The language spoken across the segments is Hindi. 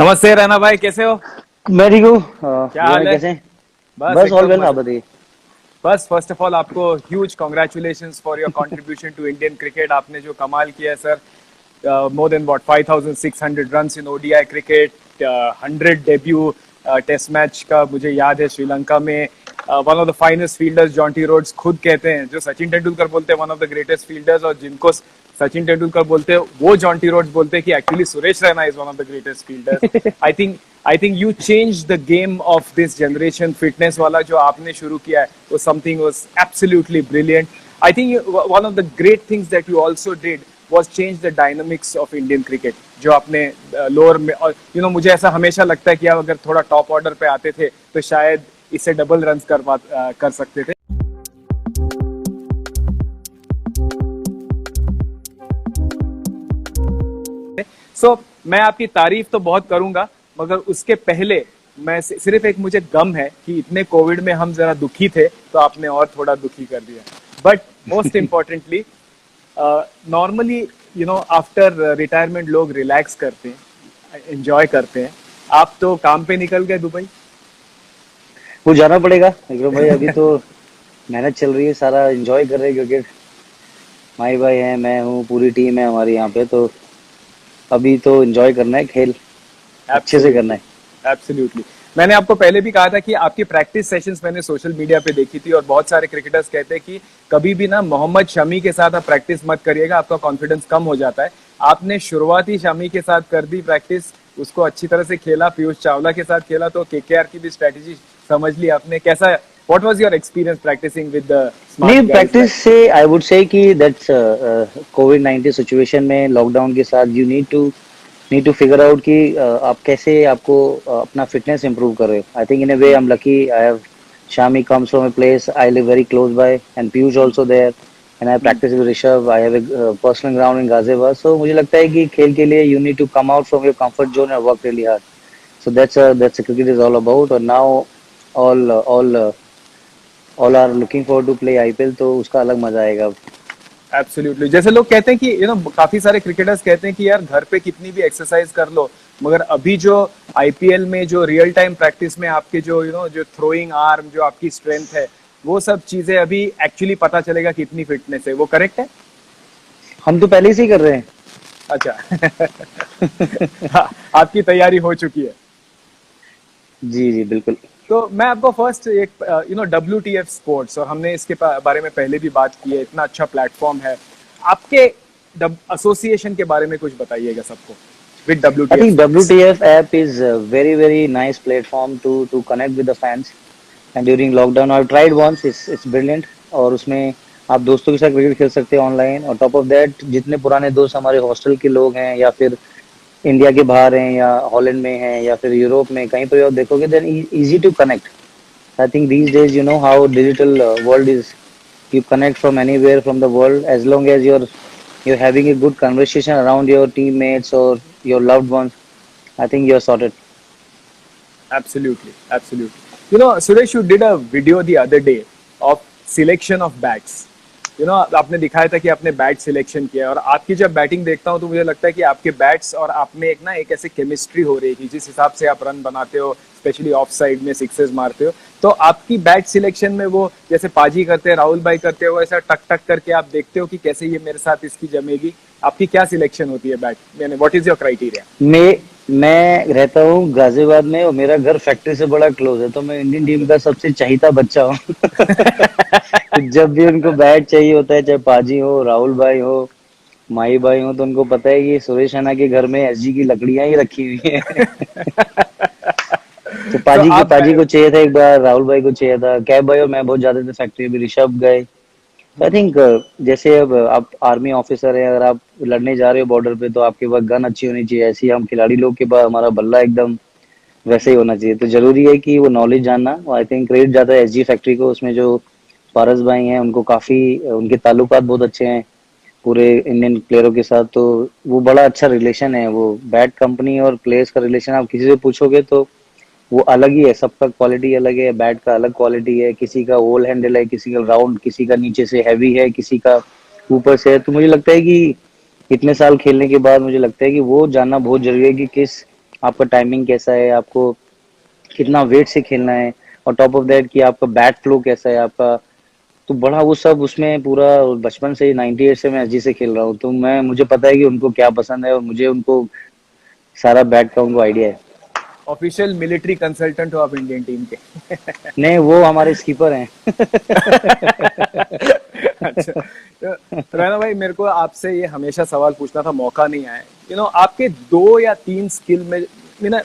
नमस्ते रैना भाई, कैसे हो? मैं ठीक हूँ। क्या वो है हाल है? कैसे? बस बस ऑल एकदम वेल, आप मस्त। बताइए। बस फर्स्ट ऑफ ऑल आपको huge congratulations for your contribution to Indian cricket. आपने जो कमाल किया है sir, more than what 5600 runs in ODI cricket, 100 debut test match का मुझे याद है श्रीलंका में। One of the finest fielders Jonty Rhodes खुद कहते हैं, जो सचिन तेंदुलकर बोलते हैं one of the greatest fielders, और जिनको सचिन तेंदुलकर बोलते हैं वो जॉन्टी रोड्स बोलते हैं कि actually Suresh Raina is one of the greatest fielders. I think you change the game of this generation. Fitness वाला जो आपने शुरू किया है वो something was absolutely brilliant. I think one of the great things that you also did was change the dynamics of Indian cricket, जो आपने लोअर में, और मुझे ऐसा हमेशा लगता है कि आप अगर थोड़ा टॉप ऑर्डर पे आते थे तो शायद इससे डबल रन्स कर सकते थे। मैं आपकी तारीफ तो बहुत करूंगा, मगर उसके पहले मैं सिर्फ एक मुझे गम है कि इतने कोविड में हम जरा दुखी थे तो आपने और थोड़ा दुखी कर दिया। But most importantly, normally after retirement लोग रिलैक्स करते हैं, एंजॉय करते हैं। आप तो काम पे निकल गए दुबई। वो जाना पड़ेगा विक्रम भाई, अभी तो मेहनत चल रही है, सारा एंजॉय कर रहे हैं क्रिकेट। माई भाई है, मैं हूँ, पूरी टीम है हमारी यहाँ पे, तो अभी तो एंजॉय करना है, खेल अच्छे से करना है। एब्सोल्युटली। मैंने आपको पहले भी कहा था कि आपकी प्रैक्टिस सेशंस मैंने सोशल मीडिया पे देखी थी, और बहुत सारे क्रिकेटर्स कहते हैं कि कभी भी ना मोहम्मद शमी के साथ आप प्रैक्टिस मत करिएगा, आपका कॉन्फिडेंस कम हो जाता है। आपने शुरुआती शमी के साथ कर दी प्रैक्टिस, उसको अच्छी तरह से खेला, पीयूष चावला के साथ खेला, तो केकेआर की भी स्ट्रेटेजी समझ ली आपने। कैसा, what was your experience practising with the smart नहीं, गाइज? प्रैक्टिस से आई वुड से कि दैट्स कोविड-19 सिचुएशन में, लॉकडाउन के साथ you need to figure out कि आप कैसे आपको अपना फिटनेस इंप्रूव कर रहे हो। आई think in a way I am lucky, I have Shami comes from a place I live very close by, and Piyush also there, and I practice with Rishabh. I have a personal ground in Ghaziabad, so मुझे लगता है कि खेल के लिए you need to come out from your comfort zone and work really hard. So that's a cricket is all about. और now all are looking forward to play IPL, तो उसका अलग मजा आएगा। एब्सोल्युटली। जैसे लोग कहते हैं कि काफी सारे क्रिकेटर्स कहते हैं कि यार घर पे कितनी भी एक्सरसाइज कर लो, मगर अभी जो आईपीएल में जो रियल टाइम प्रैक्टिस में आपके जो जो थ्रोइंग आर्म, जो आपकी स्ट्रेंथ है, वो सब चीजें अभी एक्चुअली पता चलेगा कितनी फिटनेस है। वो करेक्ट है? हम तो पहले से ही कर रहे हैं। अच्छा। हाँ, आपकी तैयारी हो चुकी है। जी जी बिल्कुल। तो मैं आपको फर्स्ट एक WTF स्पोर्ट्स, और हमने इसके बारे में पहले भी बात की है, इतना अच्छा प्लेटफॉर्म है आपके एसोसिएशन के बारे में कुछ बताइएगा सबको with I WTF think Sports। WTF app is a very nice platform to connect with the fans. And during lockdown I've tried once, it's brilliant। और उसमें आप दोस्तों के साथ क्रिकेट खेल सकते हैं ऑनलाइन, और टॉप ऑफ दैट जितने पुराने दोस्त हमारे हॉस्टल के लोग हैं, या फिर इंडिया के बाहर हैं, या हॉलैंड में हैं, या फिर यूरोप में, कहीं पर आप देखोगे, then easy to connect. I think these days you know how digital world is, you connect from anywhere from the world, as long as you're having a good conversation around your teammates or your loved ones. I think you're sorted। Absolutely, absolutely. Suresh, you did a video the other day of selection of bats. आपने दिखाया था कि आपने बैट सिलेक्शन किया, और आपकी जब बैटिंग देखता हूँ तो मुझे लगता है कि आपके बैट्स और आप में एक ऐसे केमिस्ट्री हो रही है कि जिस हिसाब से आप रन बनाते हो, स्पेशली ऑफ साइड में सिक्सेस मारते हो, तो आपकी बैट सिलेक्शन में वो जैसे पाजी करते हैं, राहुल भाई करते हो, ऐसा टक टक करके आप देखते हो कि कैसे ये मेरे साथ इसकी जमेगी। आपकी क्या सिलेक्शन होती है बैट, यानी व्हाट इज योर क्राइटेरिया? मैं रहता हूँ गाजियाबाद में, और मेरा घर फैक्ट्री से बड़ा क्लोज है, तो मैं इंडियन टीम का सबसे चहीता बच्चा हूँ। तो जब भी उनको बैट चाहिए होता है, चाहे पाजी हो, राहुल भाई हो, माही भाई हो, तो उनको पता है कि सुरेश रैना के घर में एसजी की लकड़ियां ही रखी हुई हैं। तो तो पाजी को चाहिए था एक बार, राहुल भाई को चाहिए था, कैब भाई और मैं बहुत ज्यादा थे फैक्ट्री में, ऋषभ गए। आई थिंक जैसे अब आप आर्मी ऑफिसर हैं, अगर आप लड़ने जा रहे हो बॉर्डर पे, तो आपके पास गन अच्छी होनी चाहिए, ऐसे ही हम खिलाड़ी लोग के पास हमारा बल्ला एकदम वैसे ही होना चाहिए। तो जरूरी है कि वो नॉलेज जानना। आई थिंक क्रेडिट जाता है एसजी फैक्ट्री को, उसमें जो पारस भाई हैं उनको काफी, उनके ताल्लुकात बहुत अच्छे हैं पूरे इंडियन प्लेयरों के साथ, तो वो बड़ा अच्छा रिलेशन है। वो बैट कंपनी और प्लेयर्स का रिलेशन आप किसी से पूछोगे तो वो अलग ही है, सबका क्वालिटी अलग है, बैट का अलग क्वालिटी है, किसी का ओल हैंडल है, किसी का राउंड, किसी का नीचे से हैवी है, किसी का ऊपर से है। तो मुझे लगता है कि इतने साल खेलने के बाद मुझे लगता है कि वो जानना बहुत जरूरी है कि किस आपका टाइमिंग कैसा है, आपको कितना वेट से खेलना है, और टॉप ऑफ दैट कि आपका बैट फ्लो कैसा है आपका। तो बड़ा वो सब उसमें पूरा, बचपन से 98 से मैं एसजी से खेल रहा हूँ, तो मैं मुझे पता है कि उनको क्या पसंद है, और मुझे उनको सारा बैट का उनको आइडिया है। ऑफिशियल मिलिट्री कंसल्टेंट हो आप इंडियन टीम के। नहीं, वो हमारे स्कीपर हैं। अच्छा, तो रैना भाई, मेरे को आपसे ये हमेशा सवाल पूछना था, मौका नहीं आया। आपके 2 या 3 स्किल में,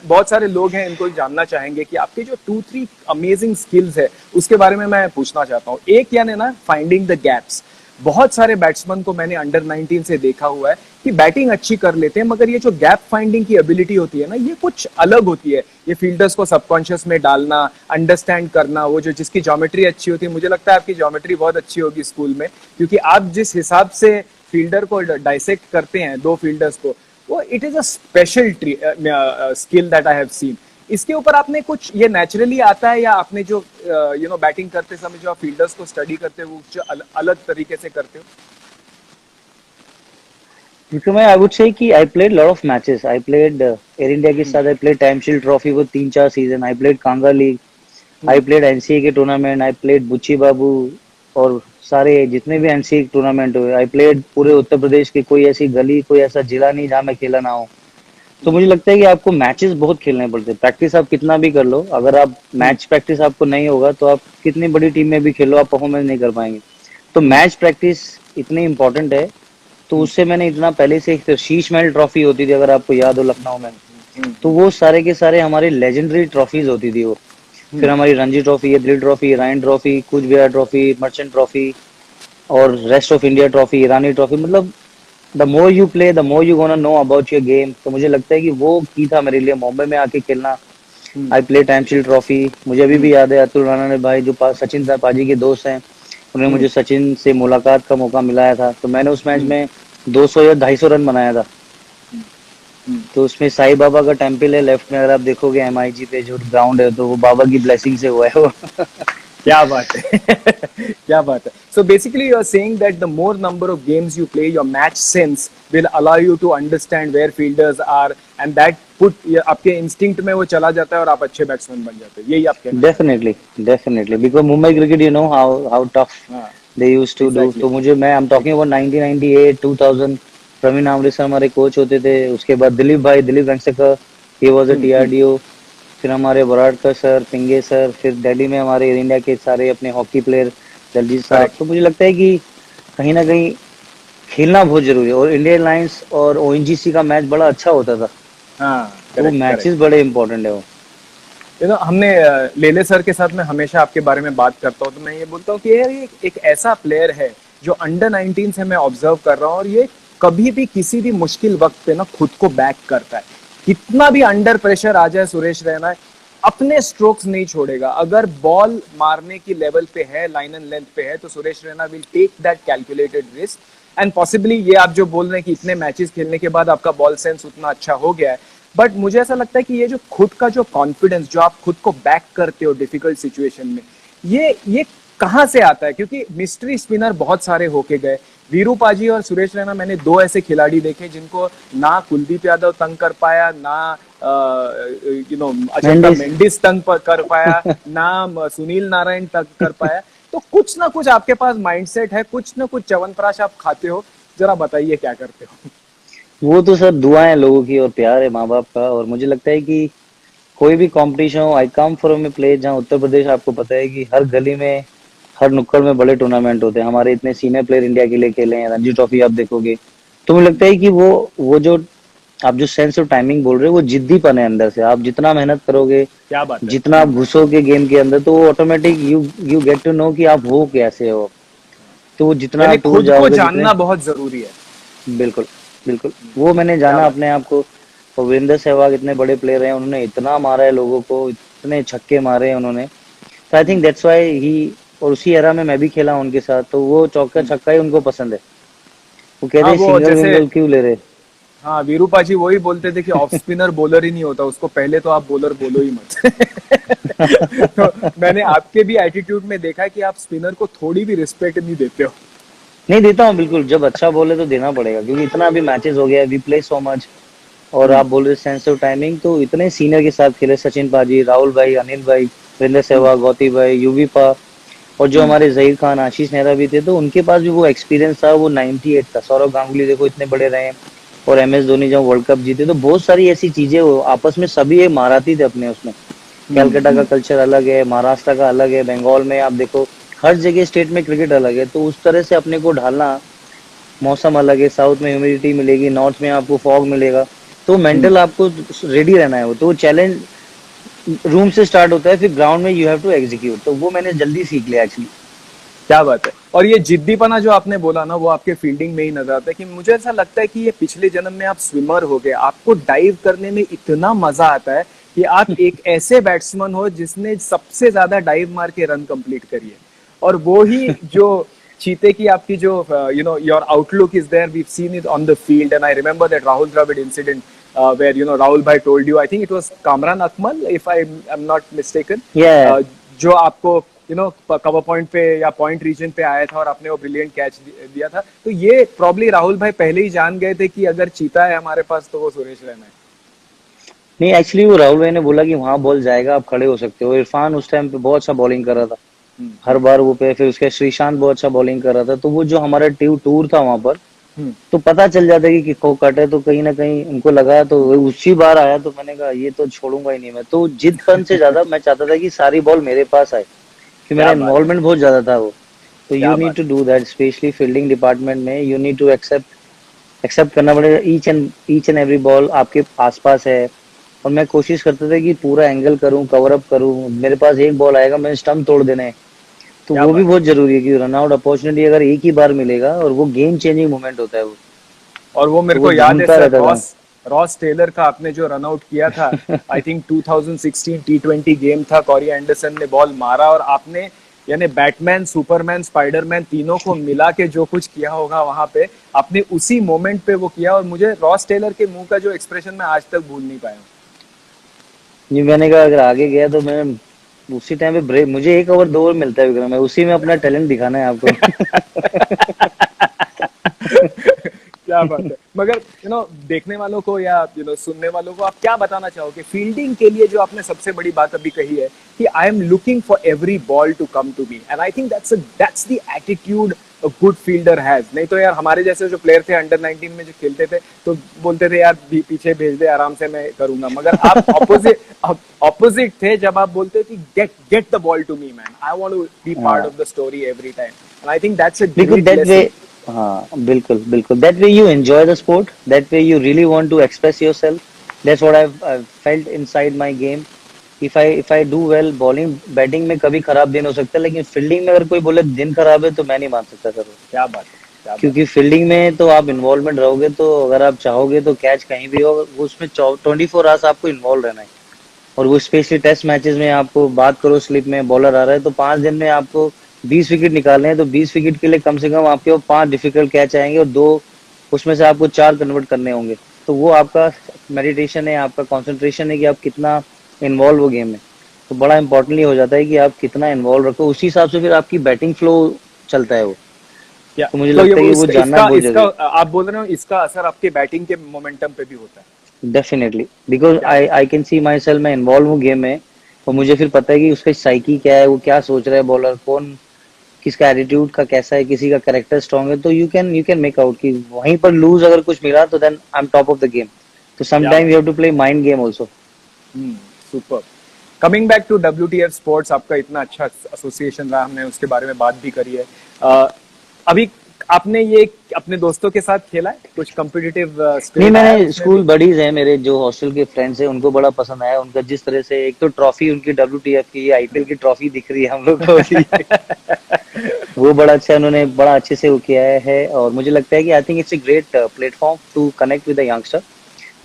बहुत सारे लोग हैं इनको जानना चाहेंगे कि आपके जो 2-3 अमेजिंग स्किल्स है उसके बारे में मैं पूछना चाहता हूँ। एक यानी ना फाइंडिंग द गैप्स। बहुत सारे बैट्समैन को मैंने अंडर 19 से देखा हुआ है कि बैटिंग अच्छी कर लेते हैं, मगर ये जो गैप फाइंडिंग की एबिलिटी होती है ना, ये कुछ अलग होती है। ये फील्डर्स को सबकॉन्शियस में डालना, अंडरस्टैंड करना, वो जो जिसकी ज्योमेट्री अच्छी होती है, मुझे लगता है आपकी ज्योमेट्री बहुत अच्छी होगी स्कूल में, क्योंकि आप जिस हिसाब से फील्डर को डाइसेक्ट करते हैं, 2 फील्डर्स को, वो it is a special skill that I have seen. इसके ऊपर आपने कुछ, ये नेचुरली आता है, या आपने जो बैटिंग करते समय जो आप फील्डर्स को स्टडी करते हो, वो जो अलग तरीके से करते हो? क्योंकि मैं आई वुड से कि I played lot of matches, I played air India के साथ, I played time shield trophy वो 3-4 season, I played Kanga league, I played NCA के टूर्नामेंट, आई प्लेड बुच्ची बाबू, और सारे जितने भी एनसीए टूर्नामेंट हुए आई प्लेड पूरे उत्तर प्रदेश के। कोई ऐसी गली, कोई ऐसा जिला नहीं जहाँ मैं खेला ना हूँ। तो मुझे लगता है कि आपको मैचेस बहुत खेलने पड़ते हैं। प्रैक्टिस आप कितना भी कर लो, अगर आप मैच प्रैक्टिस आपको नहीं होगा तो आप कितनी बड़ी टीम में भी खेलो, आप परफॉर्मेंस नहीं कर पाएंगे। तो मैच प्रैक्टिस इतनी इंपॉर्टेंट है। तो उससे मैंने इतना पहले से, एक शीश महल ट्रॉफी होती थी अगर आपको याद हो लखनऊ में, तो वो सारे के सारे हमारी लेजेंडरी ट्रॉफीज होती थी वो। फिर हमारी रणजी ट्रॉफी, ये दिल्ली ट्रॉफी, रायन trophy, Cooch Behar trophy, Merchant trophy, और rest of India trophy, Irani trophy. मतलब the more you play the more you gonna know about your game. तो मुझे लगता है कि वो की था मेरे लिए मुंबई में आके खेलना। I play time shield trophy, मुझे अभी भी याद है, अतुल राणा ने भाई जो सचिन पाजी के दोस्त हैं, उन्होंने मुझे सचिन से मुलाकात का मौका मिलाया था। तो मैंने उस मैच में 200 या 250 रन बनाया था। तो उसमें साईं बाबा का टेम्पल है लेफ्ट में, अगर आप देखोगे एमआईजी पे जो ग्राउंड है, तो वो बाबा की ब्लेसिंग से हुआ है वो। क्या बात है! क्या बात है! So basically you are saying that the more number of games you play, your match sense will allow you to understand where fielders are, and that आपके इंस्टिंक्ट में वो चला जाता है और आप अच्छे बैट्समैन बन जाते हैं। यही आप कहना? Definitely because Mumbai cricket, you know how tough they used to do. तो मुझे, मैं I am talking about 1998 2000, Pravin Amre sir हमारे कोच होते थे। उसके बाद Dilip Vengsarkar, he was a TRDO. फिर हमारे वराडकर सर, पिंगे सर, फिर दिल्ली में हमारे एयर इंडिया के सारे अपने हॉकी प्लेयर, दलजीत साहब। तो मुझे लगता है कि कहीं ना कहीं खेलना बहुत जरूरी है। और इंडियन लायंस और ओएनजीसी का मैच बड़ा अच्छा होता था। वो मैचेस बड़े इंपॉर्टेंट है वो। हमने लेले सर के साथ में हमेशा आपके बारे में बात करता हूँ, तो मैं ये बोलता हूँ कि यार ये एक ऐसा प्लेयर है जो अंडर 19 से मैं ऑब्जर्व कर रहा हूँ, और ये कभी भी किसी भी मुश्किल वक्त पे ना खुद को बैक करता है। कितना भी अंडर प्रेशर आ जाए सुरेश रैना, अपने स्ट्रोक्स नहीं छोड़ेगा। अगर बॉल मारने की लेवल पे है, लाइन एंड लेंथ पे है, तो Suresh Raina will take that calculated risk. And possibly ये आप जो बोल रहे हैं कि इतने मैचेस खेलने के बाद आपका बॉल सेंस उतना अच्छा हो गया है, बट मुझे ऐसा लगता है कि ये जो खुद का जो कॉन्फिडेंस, जो आप खुद को बैक करते हो डिफिकल्ट सिचुएशन में, ये कहाँ से आता है? क्योंकि मिस्ट्री स्पिनर बहुत सारे होके गए। वीरू पाजी और सुरेश रैना, मैंने 2 ऐसे खिलाड़ी देखे जिनको ना कुलदीप यादव तंग कर पाया, ना अजंता मेंडिस तंग कर पाया, ना सुनील नारायण तंग कर पाया। तो कुछ ना कुछ आपके पास माइंडसेट है, कुछ ना कुछ च्यवनप्राश आप खाते हो। जरा बताइए क्या करते हो? वो तो सर दुआएं हैं लोगों की और प्यार है माँ बाप का। और मुझे लगता है कि कोई भी कंपटीशन हो, आई कम फ्रॉम ए प्लेस जहाँ उत्तर प्रदेश, आपको पता है कि हर गली में, हर नुक्कड़ में बड़े टूर्नामेंट होते हैं। हमारे इतने सीनियर प्लेयर इंडिया के लिए खेले हैं, रणजी ट्रॉफी आप देखोगे। तो मुझे लगता है कि वो जो आप जो सेंस ऑफ टाइमिंग बोल रहे हो, वो जिद्दीपन है अंदर से। आप जितना मेहनत करोगे, क्या बात है, जितना आप घुसोगे गेम के अंदर, तो वो automatic you get to know कि आप हो कैसे हो। तो वो जितना आप खुद को जानना बहुत जरूरी है। बिल्कुल बिल्कुल, वो मैंने जाना अपने आप को। और वीरेंद्र सहवाग इतने बड़े प्लेयर हैं, उन्होंने इतना मारा है लोगों को, इतने छक्के मारे हैं उन्होंने। तो I think that's why he, और उसी एरा में मैं भी खेला उनके साथ, तो वो चौका छक्का ही उनको पसंद है। वो कहते हैं सिंगल विंगल क्यों ले रहे। हाँ, वीरू पाजी वही बोलते थे कि ऑफ स्पिनर बॉलर ही नहीं होता, उसको पहले तो आप बॉलर बोलो ही मत। तो मैंने आपके भी एटीट्यूड में देखा कि आप स्पिनर को थोड़ी भी रिस्पेक्ट नहीं देते हो। नहीं देता हूँ बिल्कुल, जब अच्छा बोले तो देना पड़ेगा, क्योंकि इतना अभी मैचेस हो गया, वी प्ले सो मच। और आप बोल रहे सेंस ऑफ टाइमिंग, तो इतने सीनियर के साथ खेले, सचिन पाजी, राहुल भाई, अनिल भाई, वीरेंद्र हम्म, सहवाग, गौती भाई, यूवीपा, और जो हम्म, हमारे जहीर खान, आशीष नेहरा भी थे, तो उनके पास भी वो एक्सपीरियंस था। वो 98 था। सौरव गांगुली देखो इतने बड़े रहे, और MS धोनी जब वर्ल्ड कप जीते, तो बहुत सारी ऐसी चीजें, वो आपस में सभी ये महारथी थे अपने उसमें। कैलकाटा का हम्म, कल्चर अलग है, महाराष्ट्र का अलग है, बंगाल में आप देखो, हर जगह स्टेट में क्रिकेट अलग है, तो उस तरह से अपने को ढालना। मौसम अलग है, साउथ में ह्यूमिडिटी मिलेगी, नॉर्थ में आपको फॉग मिलेगा, तो हम्म। मेंटल आपको रेडी रहना है। वो तो चैलेंज रूम से स्टार्ट होता है, फिर ग्राउंड में यू हैव टू एग्जीक्यूट, तो वो मैंने जल्दी सीख लिया एक्चुअली। क्या बात है। और ये जिद्दीपना जो आपने बोला ना, वो आपके फील्डिंग में ही नजर आता है। कि मुझे ऐसा लगता है कि ये पिछले जन्म में आप स्विमर हो गए, आपको डाइव करने में इतना मजा आता है कि आप एक ऐसे बैट्समैन हो जिसने सबसे ज्यादा डाइव मार के रन कंप्लीट करी है। और वो ही जो चीते की आपकी जो your outlook is there, we seen it on the field. And I remember that Rahul Dravid incident where Rahul bhai told you, I think it was Kamran Akmal, if I am not mistaken, या जो आपको कवर पॉइंट पे या पॉइंट रीजन पे आया था और आपने वो ब्रिलियंट कैच दिया था। तो ये प्रॉब्ली राहुल भाई पहले ही जान गए थे कि अगर चीता है हमारे पास तो वो सुरेश रैना है। नहीं, एक्चुअली वो राहुल भाई ने बोला कि वहां बॉल जाएगा, आप खड़े हो सकते हो। इरफान उस टाइम पे बहुत अच्छा बॉलिंग कर रहा था, हम्म, हर बार वो पे, फिर उसके श्रीशांत बहुत अच्छा बॉलिंग कर रहा था, तो वो जो हमारा टूर था वहां पर, हम्म, तो पता चल जाता है कि किसको कट है, तो कहीं ना कहीं उनको लगा, तो वो उसी बार आया, तो मैंने कहा ये तो छोड़ूंगा ही नहीं मैं। तो जिदपन से ज्यादा मैं चाहता था कि सारी बॉल मेरे पास आए, कि मेरा क्या बात है। इन्वॉल्वमेंट बहुत ज्यादा था वो। तो यू क्या नीड बात टू है। Do that, specially fielding department में यू नीड टू एक्सेप्ट करना पड़ेगा। ईच एंड एवरी बॉल आपके आसपास है, और मैं कोशिश करता था कि पूरा एंगल करूं, कवर अप करूं। मेरे पास एक बॉल आएगा, मैंने स्टंप तोड़ देना है, तो क्या वो भी बात है। बहुत जरूरी है कि रन आउट अपॉर्चुनिटी अगर एक ही बार मिलेगा, और वो गेम चेंजिंग मोमेंट होता है वो। और वो मेरे तो वो को याद है ढूंढता सर, रहता था। रॉस रॉस टेलर का आपने जो रन आउट किया था, आई थिंक 2016 T20 गेम था, कॉरी एंडरसन ने बॉल मारा और आपने यानी बैटमैन, सुपरमैन, स्पाइडरमैन तीनों को मिला के जो कुछ किया होगा वहां पे, आपने उसी मोमेंट पे वो किया। और मुझे रॉस टेलर के मुंह का जो एक्सप्रेशन मैं आज तक भूल नहीं पाया हूँ। जी, मैंने कहा अगर आगे गया तो मैं उसी टाइम पे ब्रेक, मुझे 1 ओवर 2 ओवर मिलता है विक्रम, मैं उसी में अपना टैलेंट दिखाना है आपको। क्या बात है। मगर देखने वालों को या सुनने वालों को आप क्या बताना चाहोगे फील्डिंग के लिए, जो आपने सबसे बड़ी बात अभी कही है कि I am looking for every ball to come to me, and I think that's the attitude a good fielder has. नहीं तो यार हमारे जैसे जो प्लेयर थे अंडर 19 में जो खेलते थे, तो बोलते थे यार पीछे भेज दे, आराम से मैं करूंगा। मगर आप ऑपोजिट थे, जब आप बोलते थे get get the ball to me man, I want to be part हाँ, of the story every time, and I think that's a बिल्कुल ग्रेट दैट वे। लेसन। हाँ, बिल्कुल बिल्कुल, that way you enjoy the sport, that way you really want to express yourself. That's what I felt inside my game. If I do well, bowling batting में कभी खराब दिन हो सकता है, लेकिन फील्डिंग में अगर कोई बोले दिन खराब है, तो मैं नहीं मान सकता सर। क्या बात है। क्या बात क्योंकि फील्डिंग में तो आप इन्वॉल्वमेंट रहोगे, तो अगर आप चाहोगे तो कैच कहीं भी हो, वो उसमें 24 आवर्स आपको इन्वॉल्व रहना है। और वो स्पेशली टेस्ट मैचेस में, आपको बात करो स्लिप में बॉलर आ रहा है, तो 5 दिन में आपको 20 विकेट निकालने हैं, तो 20 विकेट के लिए कम से कम आपके वो 5 डिफिकल्ट कैच आएंगे, और 2 उसमें से आपको 4 कन्वर्ट करने होंगे। तो वो आपका मेडिटेशन है, आपका कंसंट्रेशन है कि आप कितना इन्वॉल्व हो गेम में। तो बड़ा इंपॉर्टेंटली हो जाता है कि आप कितना इन्वॉल्व रखो, उसी हिसाब से फिर आपकी बैटिंग फ्लो चलता है वो। क्या। तो मुझे तो ये लगता है वो कि वो इसका जानना इसका बहुत इसका जरूरी आप बोल रहे हो, इसका असर आपके बैटिंग के मोमेंटम पे भी होता है। है। डेफिनेटली, बिकॉज क्या आई बात। I can see my self, मैं इन्वॉल्व हूँ गेम में, और हम्म, मुझे फिर पता है कि उसका साइकी क्या है, वो क्या सोच रहा है बॉलर, कौन किसका एटीट्यूड का कैसा है, किसी का कैरेक्टर स्ट्रांग है, तो यू कैन मेक आउट कि वहीं पर लूज अगर कुछ मिला, तो then I am top of the game. तो क्या समटाइम बात। You have to play mind game also. Super. Coming back to WTF sports, आपका इतना अच्छा एसोसिएशन रहा, हमने उसके बारे में बात भी करी है। अभी आपने ये अपने दोस्तों के साथ खेला है, कुछ कॉम्पिटिटिव नहीं, स्पिरिट आया है मैंने उसमें भी? स्कूल बडीज हैं मेरे, जो हॉस्टल के फ्रेंड्स हैं, उनको बड़ा पसंद आया उनका, जिस तरह से एक तो ट्रॉफी उनकी WTF की, IPL की ट्रॉफी दिख रही है हम लोग को अभी। वो बड़ा अच्छा, उन्होंने बड़ा अच्छे से वो किया है, और मुझे लगता है कि I think it's a great platform to connect with the youngster.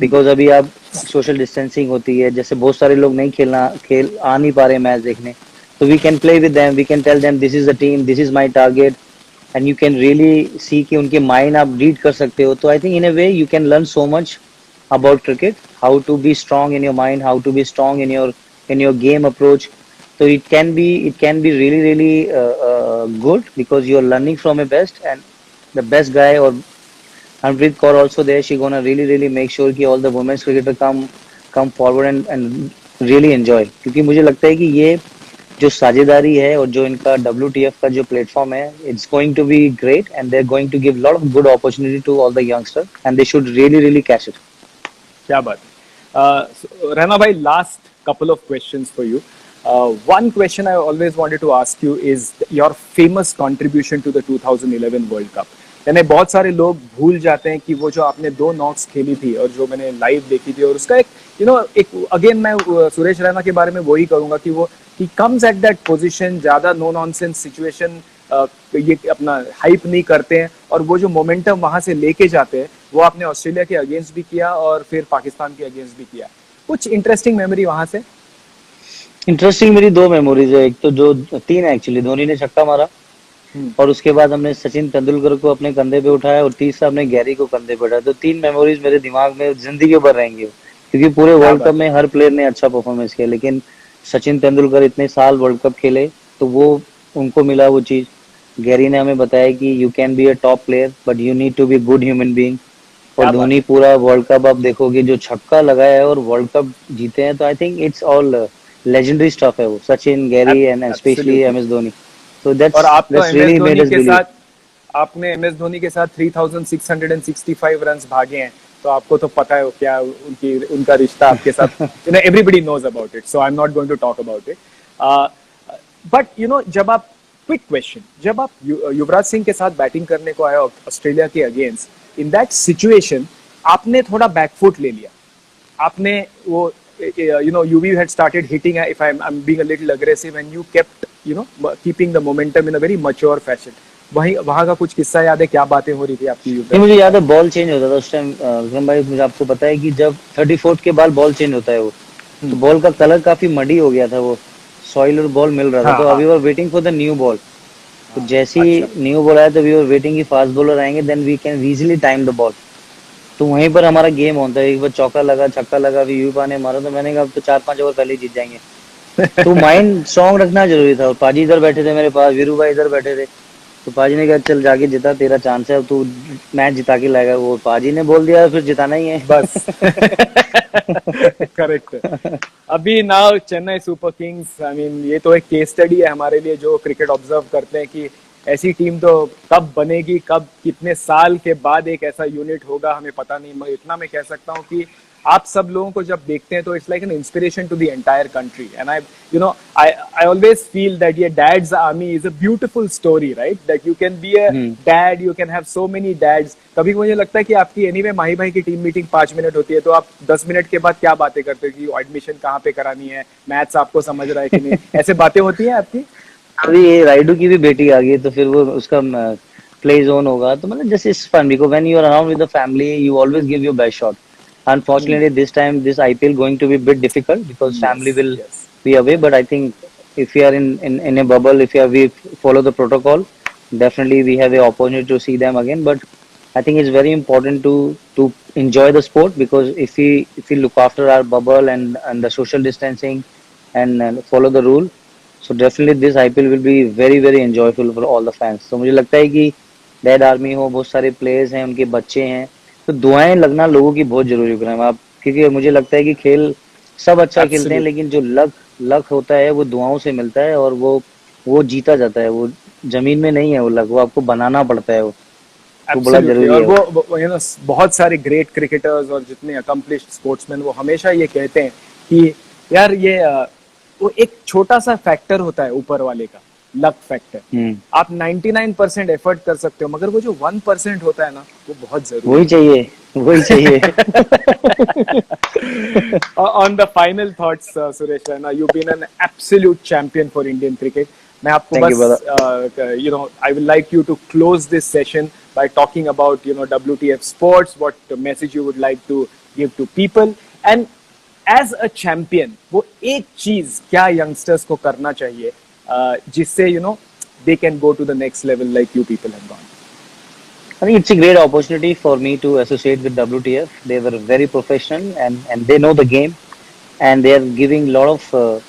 Because अभी आप सोशल डिस्टेंसिंग होती है, जैसे बहुत सारे लोग नहीं खेल आ नहीं पा रहे मैच देखने, तो we can play with them, we can tell them this is the team, this is my target, and you can really see कि उनके माइंड आप रीड कर सकते हो। तो I think in a way you can learn so much about cricket, how to be strong in your mind, how to be strong in your game approach. So it can be really good, because you are learning from a best, and the best guy or Harpreet Kaur also there. She gonna really make sure कि all the women's cricketer come forward and really enjoy. क्योंकि मुझे लगता है कि ये जो साझेदारी है और जो इनका WTF का जो प्लेटफॉर्म है, it's going to be great and they're going to give lot of good opportunity to all the youngsters and they should really catch it. क्या बात Rana bhai, last couple of questions for you. One question I always wanted to ask you is your famous contribution to the 2011 World Cup. यानी बहुत सारे लोग भूल जाते हैं कि वो जो आपने 2 नॉक्स खेली थी और जो मैंने लाइव देखी थी और उसका एक एक अगेन मैं सुरेश रैना के बारे में वही करूंगा कि वो he comes at that position, ज्यादा नो नॉनसेंस सिचुएशन ये अपना हाइप नहीं करते हैं और वो जो मोमेंटम वहां से लेके जाते हैं वो आपने ऑस्ट्रेलिया के अगेंस्ट भी किया और फिर पाकिस्तान के अगेंस्ट भी किया. कुछ इंटरेस्टिंग मेमोरी वहां से? इंटरेस्टिंग मेरी 2 मेमोरीज है. एक तो जो 3 एक्चुअली, धोनी ने छक्का मारा और उसके बाद हमने सचिन तेंदुलकर को अपने कंधे पे उठाया और तीसरा हमने गैरी को कंधे पे उठाया. तो 3 मेमोरीज मेरे दिमाग में जिंदगी भर रहेंगी क्योंकि पूरे वर्ल्ड कप में हर प्लेयर ने अच्छा परफॉर्मेंस किया लेकिन सचिन तेंदुलकर इतने साल वर्ल्ड कप खेले तो वो उनको मिला वो चीज. गैरी ने हमें बताया कि you can be a top player but you need to be good human being. और धोनी पूरा वर्ल्ड कप आप देखोगे जो छक्का लगाया है और वर्ल्ड कप जीते हैं तो I think it's all legendary stuff है वो. Sachin, Gary and specially MS Dhoni. So और आप तो that's M S really Dhoni made us के believe. साथ आपने एम एस धोनी के साथ 3665 रन्स भागे हैं तो आपको तो पता है क्या उनका रिश्ता आपके साथ. Everybody knows about it so I am not going to talk about it. But जब आप क्विक क्वेश्चन, जब आप युवराज सिंह के साथ बैटिंग करने को आए ऑस्ट्रेलिया के अगेंस्ट, इन दैट सिचुएशन आपने थोड़ा बैकफुट ले लिया. आपने वो UV had started hitting, if I'm being a little aggressive, and you kept keeping the momentum in a very mature fashion. वहाँ का कुछ किस्सा याद है? क्या बातें हो रही थी आपकी? मुझे याद है बॉल चेंज होता था उस टाइम. भाई मुझे आपको पता है कि जब 34th के बाद बॉल चेंज होता है वो तो बॉल का कलर काफी मडी हो गया था. वो सॉइल और बॉल मिल रहा था तो we were waiting for the new ball. तो जैसे ही न्यू बॉल आया तो वी वर वेटिंग कि फास्ट बॉलर आएंगे then we can easily time the ball. तो वहीं पर हमारा गेम होता है. एक बार चौका लगा, छक्का लगा, यूपा ने मारा तो मैंने कहा अब तो 4-5 ओवर पहले ही जीत जाएंगे. तो माइंड स्ट्रांग रखना जरूरी था. और पाजी इधर बैठे थे मेरे पास, वीरू भाई इधर बैठे थे. तो पाजी ने कहा चल जाके जिता, तेरा चांस है, अब तू मैच जिता के लाएगा. वो पाजी ने बोल दिया फिर जिताना ही है बस. करेक्ट. अभी now Chennai super Kings, I mean ये तो एक केस स्टडी है हमारे लिए जो क्रिकेट ऑब्जर्व करते हैं कि ऐसी टीम तो कब बनेगी, कब कितने साल के बाद एक ऐसा यूनिट होगा हमें पता नहीं. इतना मैं कह सकता हूँ कि आप सब लोगों को जब देखते हैं तो it's like an inspiration to the entire country. And I always feel that ये dad's army is a beautiful story, right? That you can be a dad, you can have so many dads. कभी मुझे लगता है कि आपकी एनीवे माही भाई की टीम मीटिंग 5 मिनट होती है तो आप 10 मिनट के बाद क्या बातें करते हो कि एडमिशन कहाँ पे करानी है, मैथ्स आपको समझ रहा है कि नहीं, ऐसे बातें होती है आपकी? अभी ये राइडू की भी बेटी आ गई तो फिर वो उसका प्ले जोन होगा तो मतलब just it's fun because when you are around with the family you always give your best shot. Unfortunately, this time this IPL going to be a bit difficult because family will be away. But I think if we are in a bubble, if we follow the protocol, definitely we have the opportunity to see them again. But I think it's very important to enjoy the sport because if we look after our bubble and the social distancing and follow the rule, so definitely this IPL will be very enjoyable for all the fans. So मुझे लगता है कि डेड आर्मी हो, बहुत सारे प्लेयर्स हैं, उनके बच्चे हैं, तो दुआएं लगना लोगों की बहुत जरूरी है आप. क्योंकि मुझे लगता है कि खेल सब अच्छा खेलते हैं लेकिन जो लक होता है वो दुआओं से मिलता है और वो जीता जाता है. वो जमीन में नहीं है वो लक, वो आपको बनाना पड़ता है. वो बड़ा जरूरी है. और वो बहुत सारे ग्रेट क्रिकेटर्स और जितने अकम्प्लिश्ड स्पोर्ट्समैन वो हमेशा ये कहते हैं कि यार ये वो एक छोटा सा फैक्टर होता है ऊपर वाले का, लक फैक्टर. आप 99% एफर्ट कर सकते हो मगर वो जो 1% होता है ना वो बहुत जरूरी. वही चाहिए. On the final thoughts, Suresh Raina, you've been an absolute champion for Indian cricket. मैं आपको बस I would like you to close this session by talking about WTF sports, what message you would like to give to people, and as a champion वो एक चीज क्या youngsters को करना चाहिए जिससे they can go to the next level like you people have gone. I think it's a great opportunity for me to associate with WTF. They were very professional and they know the game and they are giving a lot of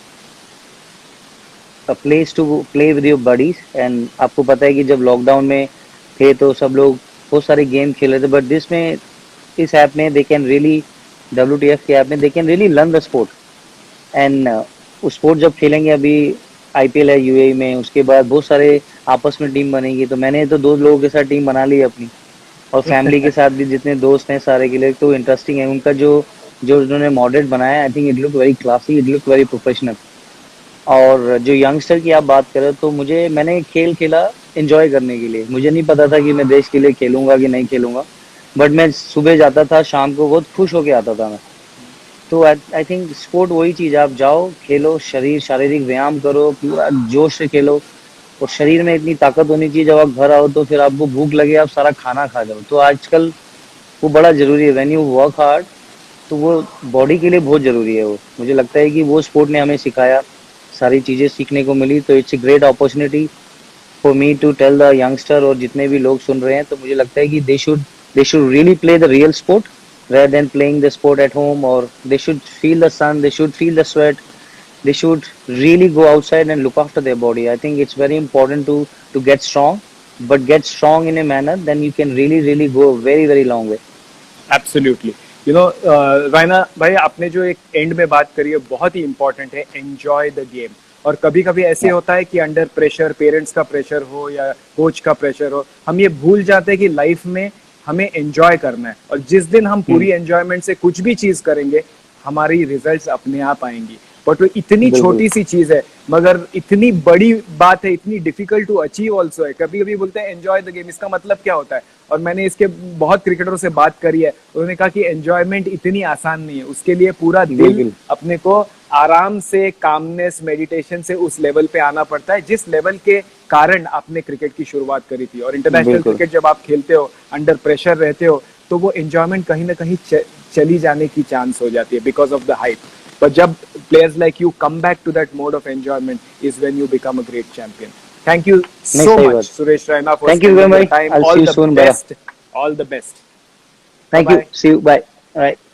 a place to play with your buddies. And आपको पता है कि जब लॉकडाउन में थे तो सब लोग बहुत सारे गेम खेल रहे थे, बट दिस में, इस ऐप में दे कैन रियली, WTF के ऐप में they can really learn the sport and उस स्पोर्ट जब खेलेंगे, अभी IPL है UAE में, उसके बाद बहुत सारे आपस में टीम बनेगी, तो मैंने तो 2 लोगों के साथ टीम बना ली है अपनी, और फैमिली के साथ भी जितने दोस्त हैं सारे के लिए, तो इंटरेस्टिंग है उनका जो जो उन्होंने मॉडरेट बनाया। I think it look very classy, it look very professional. और जो यंगस्टर की आप बात करें, तो मैंने खेल खेला एंजॉय करने के लिए, मुझे नहीं पता था कि मैं देश के लिए खेलूंगा कि नहीं खेलूंगा, बट मैं सुबह जाता था, शाम को बहुत खुश होके आता था मैं। तो आई थिंक स्पोर्ट वही चीज है, आप जाओ खेलो, शारीरिक व्यायाम करो, पूरा जोश से खेलो, और शरीर में इतनी ताकत होनी चाहिए, जब आप घर आओ तो फिर आपको भूख लगे आप सारा खाना खा जाओ। तो आजकल वो बड़ा जरूरी है, व्हेन यू वर्क हार्ड, तो वो बॉडी के लिए बहुत जरूरी है। वो मुझे लगता है कि वो स्पोर्ट ने हमें सिखाया, सारी चीजें सीखने को मिली, तो it's a great opportunity for me to tell the youngster, और जितने भी लोग सुन रहे हैं, तो मुझे लगता है कि they should really play the real sport rather than playing the sport at home, or they should feel the sun, they should feel the sweat, they should really go outside and look after their body. I think it's very important to get strong, but get strong in a manner, then you can really go a very long way. Absolutely. You know Raina भाई, आपने जो एक एंड में बात करी है बहुत ही इंपॉर्टेंट है, एंजॉय द गेम। और कभी कभी ऐसे होता है कि अंडर प्रेशर, पेरेंट्स का प्रेशर हो या कोच का प्रेशर हो, हम ये भूल जाते हैं कि लाइफ में हमें एंजॉय करना है, और जिस दिन हम पूरी एंजॉयमेंट से कुछ भी चीज करेंगे, हमारी रिजल्ट्स अपने आप आएंगी। बट वो इतनी छोटी सी चीज है, मगर इतनी बड़ी बात है, इतनी डिफिकल्ट टू अचीव ऑल्सो है। कभी कभी बोलते हैं एंजॉय द गेम, इसका मतलब क्या होता है? और मैंने इसके बहुत क्रिकेटरों से बात करी है, उन्होंने कहा कि एंजॉयमेंट इतनी आसान नहीं है, उसके लिए पूरा दिल अपने को आराम से, कामनेस, मेडिटेशन से उस लेवल पे आना पड़ता है, जिस लेवल के कारण आपने क्रिकेट की शुरुआत करी थी। और इंटरनेशनल क्रिकेट जब आप खेलते हो, अंडर प्रेशर रहते हो, तो वो एंजॉयमेंट कहीं ना कहीं चली जाने की चांस हो जाती है because of the hype. But जब players like you come back to that mode of enjoyment is when you become a great champion. Thank you so much, Suresh Raina, for spending your time. All the best. All the best. Thank you. See you. Bye. All right.